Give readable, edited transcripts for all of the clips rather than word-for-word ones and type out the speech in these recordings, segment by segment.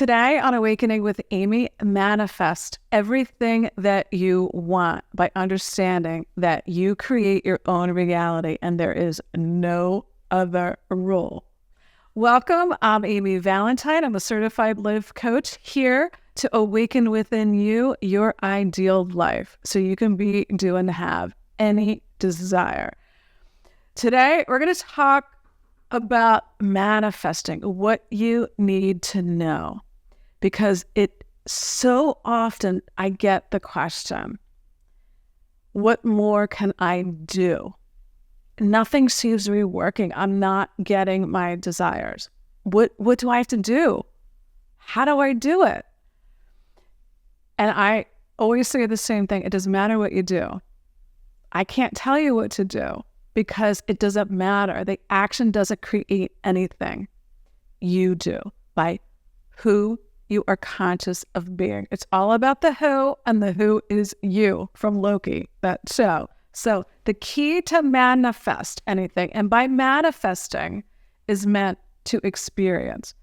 Today on Awakening with Amy, manifest everything that you want by understanding that you create your own reality and there is no other rule. Welcome, I'm Amy Valentine. I'm a certified life coach here to awaken within you your ideal life so you can be, do, and have any desire. Today, we're going to talk about manifesting, what you need to know, because it so often I get the question, what more can I do? Nothing seems to be working. I'm not getting my desires. What do I have to do? How do I do it? And I always say the same thing. It doesn't matter what you do. I can't tell you what to do because it doesn't matter. The action doesn't create anything. You do by who you are conscious of being. It's all about the who, and the who is you from Loki, that show. So the key to manifest anything, and by manifesting is meant to experience.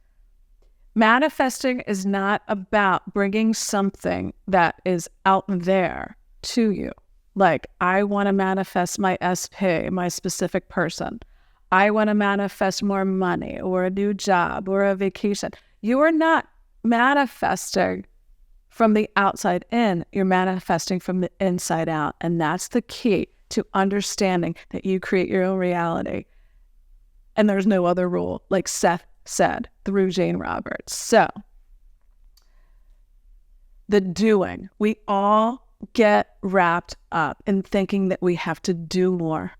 Manifesting is not about bringing something that is out there to you. Like, I want to manifest my SP, my specific person. I want to manifest more money or a new job or a vacation. You are not manifesting from the outside in. You're manifesting from the inside out. And that's the key to understanding that you create your own reality. And there's no other rule, like Seth said through Jane Roberts. So, the doing. We all get wrapped up in thinking that we have to do more.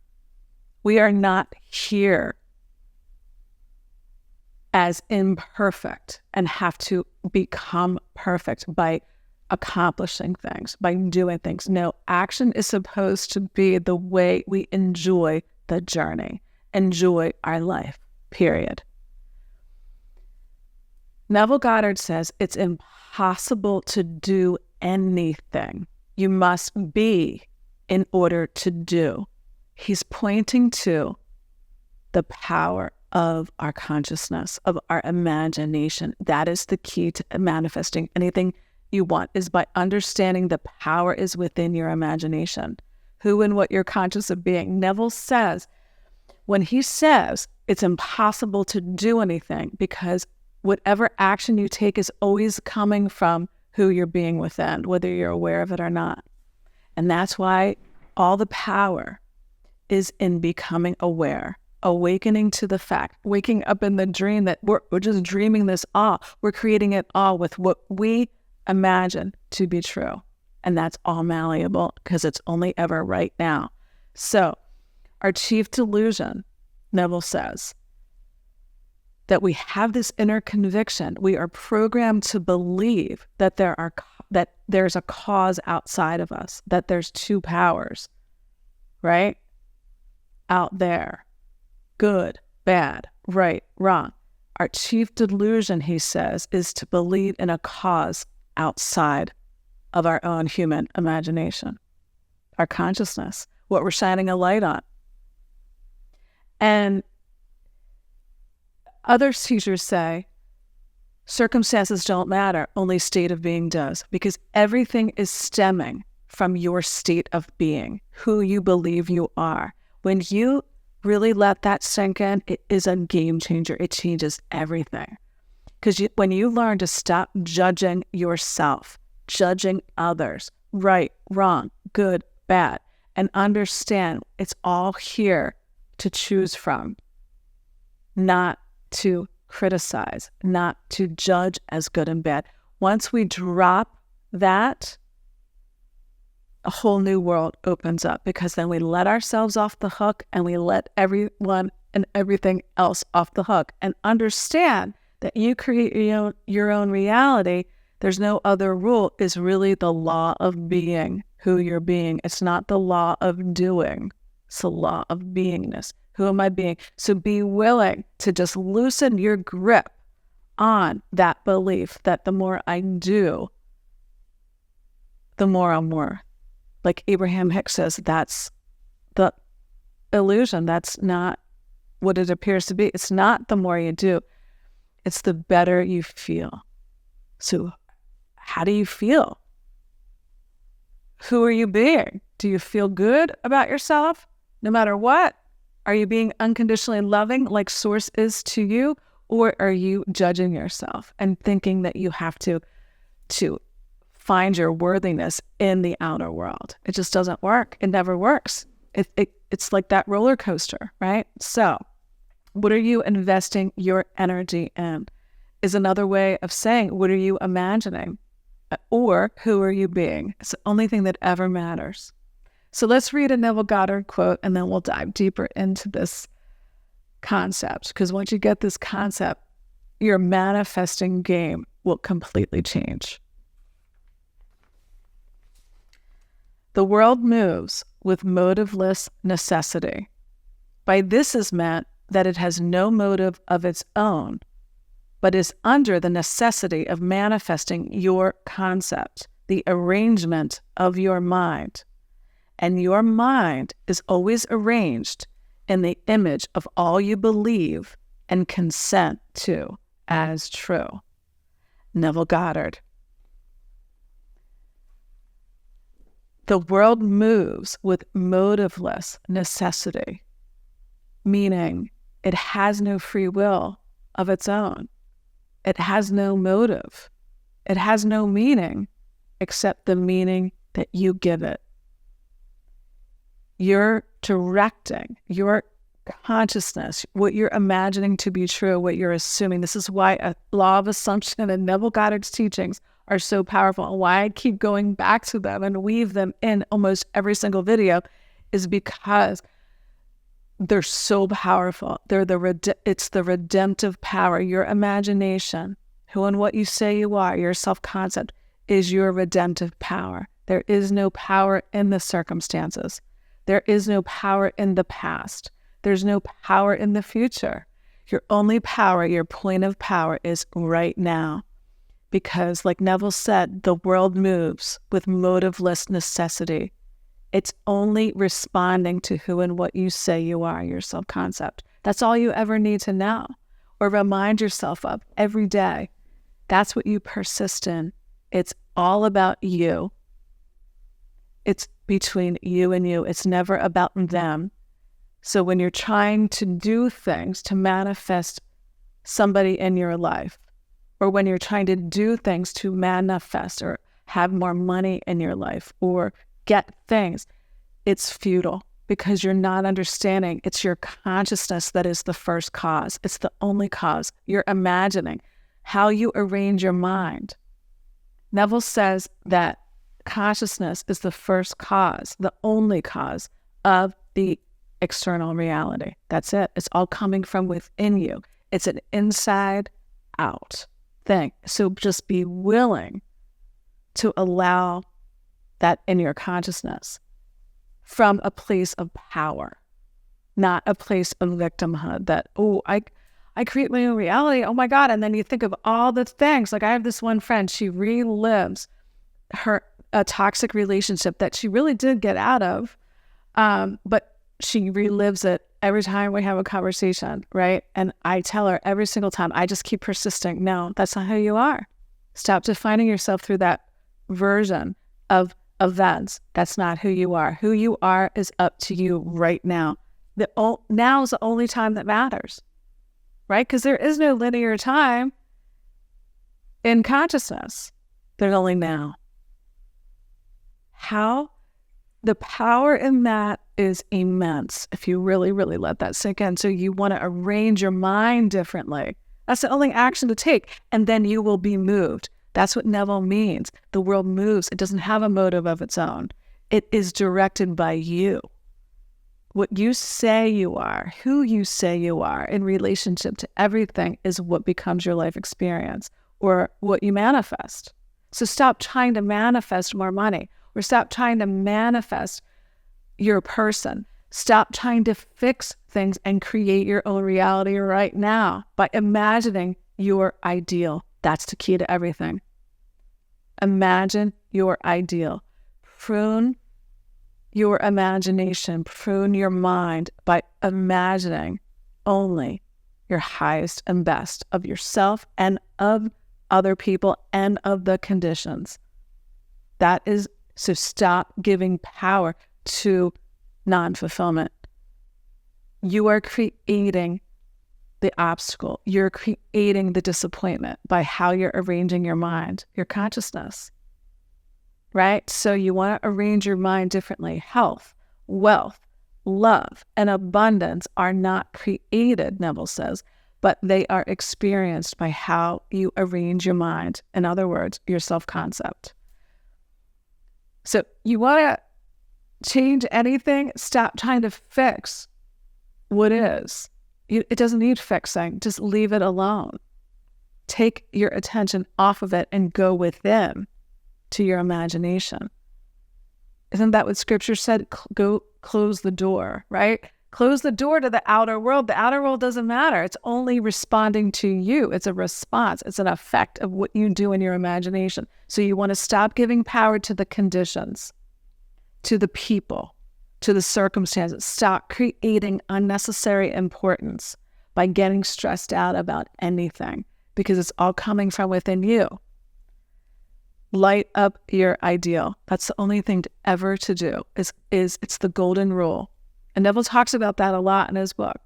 We are not here as imperfect and have to become perfect by accomplishing things, by doing things. No, action is supposed to be the way we enjoy the journey, enjoy our life, period. Neville Goddard says it's impossible to do anything. You must be in order to do. He's pointing to the power of our consciousness, of our imagination. That is the key to manifesting anything you want, is by understanding the power is within your imagination, who and what you're conscious of being. Neville says, when he says it's impossible to do anything, because whatever action you take is always coming from who you're being within, whether you're aware of it or not. And that's why all the power is in becoming aware, awakening to the fact, waking up in the dream that we're just dreaming this all. We're creating it all with what we imagine to be true. And that's all malleable because it's only ever right now. So our chief delusion, Neville says, that we have this inner conviction. We are programmed to believe that there's a cause outside of us, that there's two powers, right? Out there, good, bad, right, wrong. Our chief delusion, he says, is to believe in a cause outside of our own human imagination, our consciousness, what we're shining a light on. And other teachers say, circumstances don't matter, only state of being does, because everything is stemming from your state of being, who you believe you are. When you really let that sink in, it is a game changer. It changes everything. Because when you learn to stop judging yourself, judging others, right, wrong, good, bad, and understand it's all here to choose from, not to criticize, not to judge as good and bad. Once we drop that, a whole new world opens up, because then we let ourselves off the hook and we let everyone and everything else off the hook, and understand that you create your own reality. There's no other rule. Is really the law of being who you're being. It's not the law of doing. It's the law of beingness. Who am I being? So be willing to just loosen your grip on that belief that the more I do, the more I'm worth. Like Abraham Hicks says, that's the illusion. That's not what it appears to be. It's not the more you do. It's the better you feel. So how do you feel? Who are you being? Do you feel good about yourself no matter what? Are you being unconditionally loving like Source is to you? Or are you judging yourself and thinking that you have to find your worthiness in the outer world? It just doesn't work. It never works. It's like that roller coaster, right? So what are you investing your energy in is another way of saying, what are you imagining? Or who are you being? It's the only thing that ever matters. So let's read a Neville Goddard quote, and then we'll dive deeper into this concept. Because once you get this concept, your manifesting game will completely change. The world moves with motiveless necessity. By this is meant that it has no motive of its own, but is under the necessity of manifesting your concept, the arrangement of your mind. And your mind is always arranged in the image of all you believe and consent to as true. Neville Goddard. The world moves with motiveless necessity, meaning it has no free will of its own. It has no motive. It has no meaning except the meaning that you give it. You're directing your consciousness, what you're imagining to be true, what you're assuming. This is why a law of assumption and Neville Goddard's teachings are so powerful, and why I keep going back to them and weave them in almost every single video is because they're so powerful. It's the redemptive power. Your imagination, who and what you say you are, your self-concept is your redemptive power. There is no power in the circumstances. There is no power in the past. There's no power in the future. Your only power, your point of power is right now. Because like Neville said, the world moves with motiveless necessity. It's only responding to who and what you say you are, your self-concept. That's all you ever need to know or remind yourself of every day. That's what you persist in. It's all about you. It's between you and you. It's never about them. So when you're trying to do things to manifest somebody in your life, or when you're trying to do things to manifest or have more money in your life or get things, it's futile because you're not understanding. It's your consciousness that is the first cause. It's the only cause. You're imagining how you arrange your mind. Neville says that consciousness is the first cause, the only cause of the external reality. That's it. It's all coming from within you. It's an inside out thing. So just be willing to allow that in your consciousness from a place of power, not a place of victimhood that, oh, I create my own reality. Oh my God. And then you think of all the things. Like I have this one friend, she relives a toxic relationship that she really did get out of. But she relives it every time we have a conversation, right? And I tell her every single time, I just keep persisting. No, that's not who you are. Stop defining yourself through that version of events. That's not who you are. Who you are is up to you right now. Now is the only time that matters, right? Because there is no linear time in consciousness. There's only now. How? The power in that is immense if you really, really let that sink in. So you want to arrange your mind differently. That's the only action to take. And then you will be moved. That's what Neville means. The world moves. It doesn't have a motive of its own. It is directed by you. What you say you are, who you say you are in relationship to everything is what becomes your life experience or what you manifest. So stop trying to manifest more money. Or stop trying to manifest your person. Stop trying to fix things and create your own reality right now by imagining your ideal. That's the key to everything. Imagine your ideal. Prune your imagination. Prune your mind by imagining only your highest and best of yourself and of other people and of the conditions. So stop giving power to non-fulfillment. You are creating the obstacle. You're creating the disappointment by how you're arranging your mind, your consciousness, right? So you want to arrange your mind differently. Health, wealth, love, and abundance are not created, Neville says, but they are experienced by how you arrange your mind. In other words, your self-concept. So you want to change anything, stop trying to fix what is. It doesn't need fixing. Just leave it alone. Take your attention off of it and go within to your imagination. Isn't that what Scripture said? Go close the door, right? Close the door to the outer world. The outer world doesn't matter. It's only responding to you. It's a response. It's an effect of what you do in your imagination. So you want to stop giving power to the conditions, to the people, to the circumstances. Stop creating unnecessary importance by getting stressed out about anything, because it's all coming from within you. Light up your ideal. That's the only thing ever to do. It's the golden rule. And Neville talks about that a lot in his book.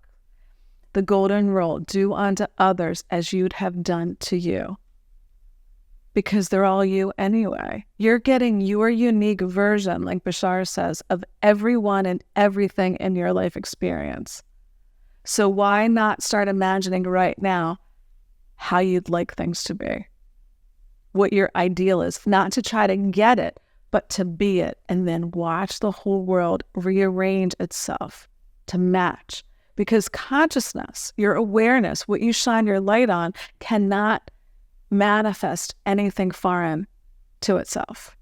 The golden rule: do unto others as you'd have done to you. Because they're all you anyway. You're getting your unique version, like Bashar says, of everyone and everything in your life experience. So why not start imagining right now how you'd like things to be? What your ideal is, not to try to get it, but to be it, and then watch the whole world rearrange itself to match. Because consciousness, your awareness, what you shine your light on, cannot manifest anything foreign to itself.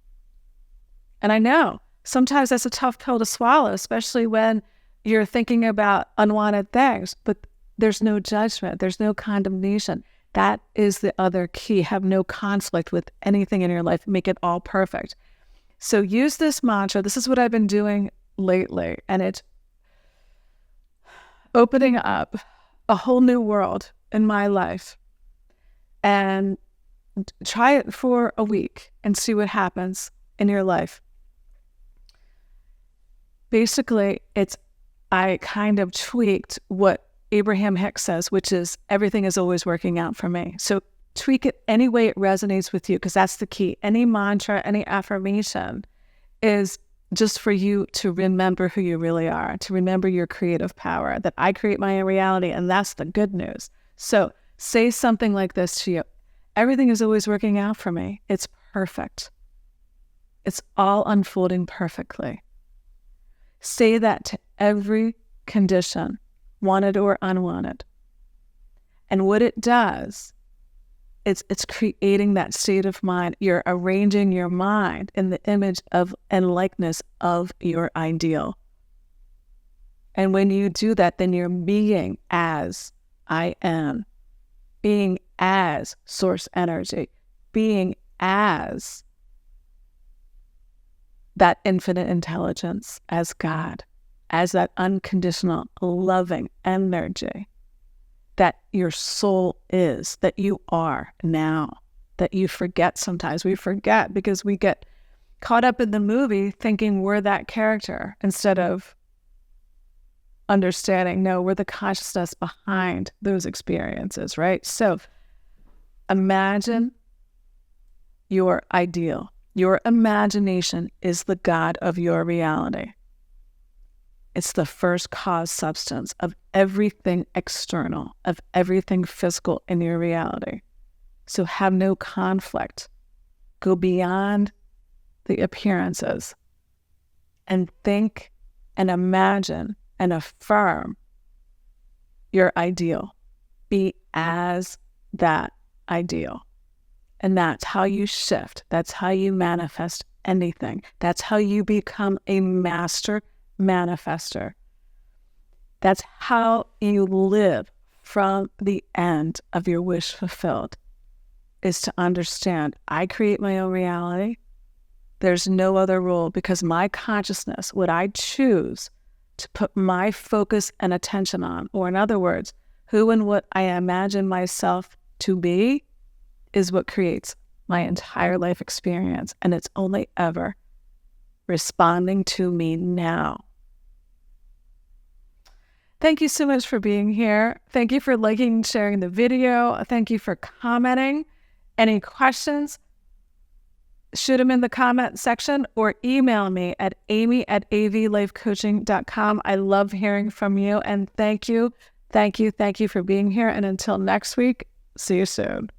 And I know sometimes that's a tough pill to swallow, especially when you're thinking about unwanted things, but there's no judgment, there's no condemnation. That is the other key. Have no conflict with anything in your life. Make it all perfect. So use this mantra. This is what I've been doing lately, and it's opening up a whole new world in my life. And try it for a week and see what happens in your life. Basically, I kind of tweaked what Abraham Hicks says, which is everything is always working out for me. So tweak it any way it resonates with you, because that's the key. Any mantra, any affirmation is just for you to remember who you really are, to remember your creative power, that I create my own reality, and that's the good news. So say something like this to you. Everything is always working out for me. It's perfect. It's all unfolding perfectly. Say that to every condition, wanted or unwanted. And what it does, it's creating that state of mind. You're arranging your mind in the image of and likeness of your ideal. And when you do that, then you're being as I am, being as source energy, being as that infinite intelligence, as God, as that unconditional, loving energy that your soul is, that you are now, that you forget sometimes. We forget because we get caught up in the movie thinking we're that character instead of understanding, no, we're the consciousness behind those experiences, right? So imagine your ideal. Your imagination is the God of your reality. It's the first cause substance of everything external, of everything physical in your reality. So have no conflict. Go beyond the appearances and think and imagine and affirm your ideal. Be as that ideal. And that's how you shift. That's how you manifest anything. That's how you become a master manifester. That's how you live from the end of your wish fulfilled, is to understand I create my own reality. There's no other rule, because my consciousness, what I choose to put my focus and attention on, or in other words, who and what I imagine myself to be, is what creates my entire life experience. And it's only ever responding to me now. Thank you so much for being here. Thank you for liking and sharing the video. Thank you for commenting. Any questions? Shoot them in the comment section or email me at amy@avlifecoaching.com. I love hearing from you, and thank you for being here. And until next week, see you soon.